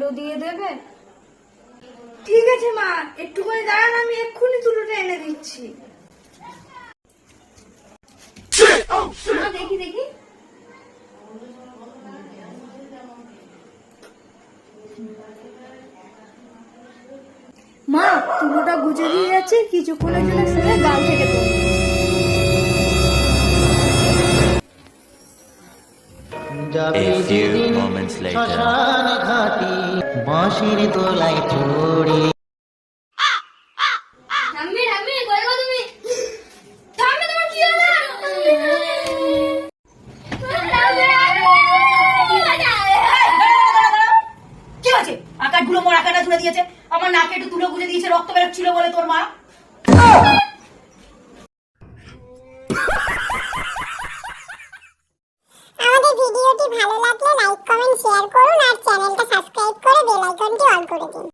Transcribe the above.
তুলো দিয়ে দেবে? ঠিক আছে মা, একটুখানি দাঁড়ান, আমি এক্ষুনি তুলোটা এনে দিচ্ছি। মা দেখি দেখি। মা, তুলোটা গুজে দিয়ে যাচ্ছে, কিছুক্ষণের জন্য শুনে গাল থেকে তোলো। A few moments later. ঠাম্মি ঠাম্মি, কই গো তুমি? ঠাম্মি, তোমার কি হলো? কি হয়েছে? আকাশগুলো মোর আকাটা তুলে দিয়েছে, আমার নাকে একটু তুলো গুজে দিয়েছে, রক্ত বেরোচ্ছিল বলে তোর মা। আমাদের ভিডিওটি ভালো লাগলে লাইক কমেন্ট শেয়ার করুন আর চ্যানেলটা সাবস্ক্রাইব করে বেল আইকনটি অন করে দিন।